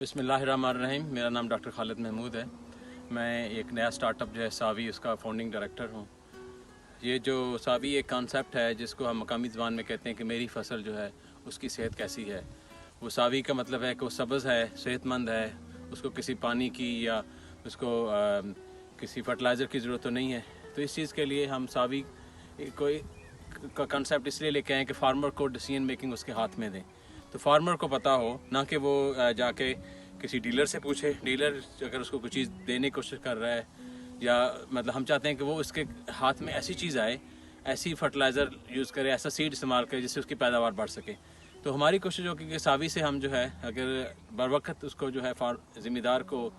बिस्मिल्लाहिर्रहमानिर्रहीम। मेरा नाम डॉक्टर खालिद महमूद है। मैं एक नया स्टार्टअप जो है सावी, उसका फाउंडिंग डायरेक्टर हूँ। ये जो सावी एक कॉन्सेप्ट है जिसको हम मकामी ज़बान में कहते हैं कि मेरी फ़सल जो है उसकी सेहत कैसी है। वो सावी का मतलब है कि वो सब्ज़ है, सेहतमंद है, उसको किसी पानी की या उसको किसी फर्टिलाइज़र की ज़रूरत तो नहीं है। तो इस चीज़ के लिए हम सावी कोई का कॉन्सेप्ट इसलिए लेके आए कि फार्मर को डिसीजन मेकिंग उसके हाथ में दें। तो फार्मर को पता हो, ना कि वो जाके किसी डीलर से पूछे। डीलर अगर उसको कुछ चीज़ देने की कोशिश कर रहा है, या मतलब हम चाहते हैं कि वो उसके हाथ में ऐसी चीज़ आए, ऐसी फर्टिलाइज़र यूज़ करे, ऐसा सीड इस्तेमाल करे जिससे उसकी पैदावार बढ़ सके। तो हमारी कोशिश होगी कि सावी से हम जो है अगर बर वक्त उसको जो है ज़िम्मेदार को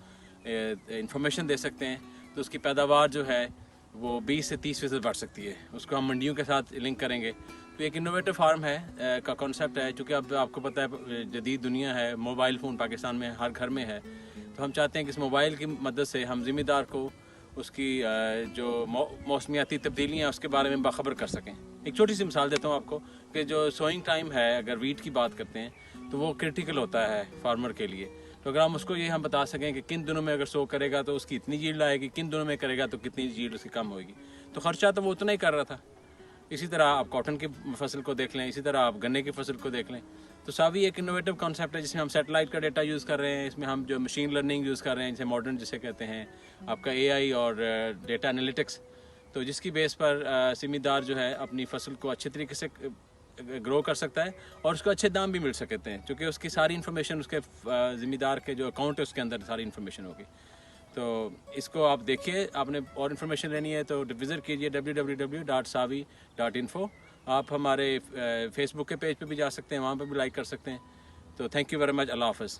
इंफॉर्मेशन दे सकते हैं तो उसकी पैदावार जो है वो 20 से 30% बढ़ सकती है। उसको हम मंडियों के साथ लिंक करेंगे। तो एक इनोवेटिव फार्म है का कॉन्सेप्ट है, क्योंकि अब आपको पता है जदीद दुनिया है, मोबाइल फ़ोन पाकिस्तान में हर घर में है। तो हम चाहते हैं कि इस मोबाइल की मदद से हम ज़िम्मेदार को उसकी जो मौसमियाती तब्दीलियाँ उसके बारे में बाखबर कर सकें। एक छोटी सी मिसाल देता हूँ आपको कि जो सोइंग टाइम है, अगर वीट की बात करते हैं तो वो क्रिटिकल होता है फार्मर के लिए। तो अगर हम उसको ये हम बता सकें कि किन दिनों में अगर सो करेगा तो उसकी इतनी यील्ड आएगी, किन दिनों में करेगा तो कितनी यील्ड उसकी कम होगी, तो ख़र्चा तो वो उतना ही कर रहा था। इसी तरह आप कॉटन की फसल को देख लें, इसी तरह आप गन्ने की फसल को देख लें। तो सावी एक इनोवेटिव कॉन्सेप्ट है जिसमें हम सैटेलाइट का डेटा यूज़ कर रहे हैं। इसमें हम जो मशीन लर्निंग यूज़ कर रहे हैं, जिसे मॉडर्न जिसे कहते हैं आपका AI और डेटा एनालिटिक्स। तो जिसकी बेस पर ज़िम्मेदार जो है अपनी फसल को अच्छे तरीके से ग्रो कर सकता है और उसको अच्छे दाम भी मिल सकते हैं, क्योंकि उसकी सारी इन्फॉर्मेशन उसके ज़िम्मेदार के जो अकाउंट है उसके अंदर सारी इन्फॉर्मेशन होगी। तो इसको आप देखिए। आपने और इन्फॉर्मेशन लेनी है तो विज़िट कीजिए www.savi.info। आप हमारे फेसबुक के पेज पे भी जा सकते हैं, वहाँ पे भी लाइक कर सकते हैं। तो थैंक यू वेरी मच। अल्लाह हाफ़िज़।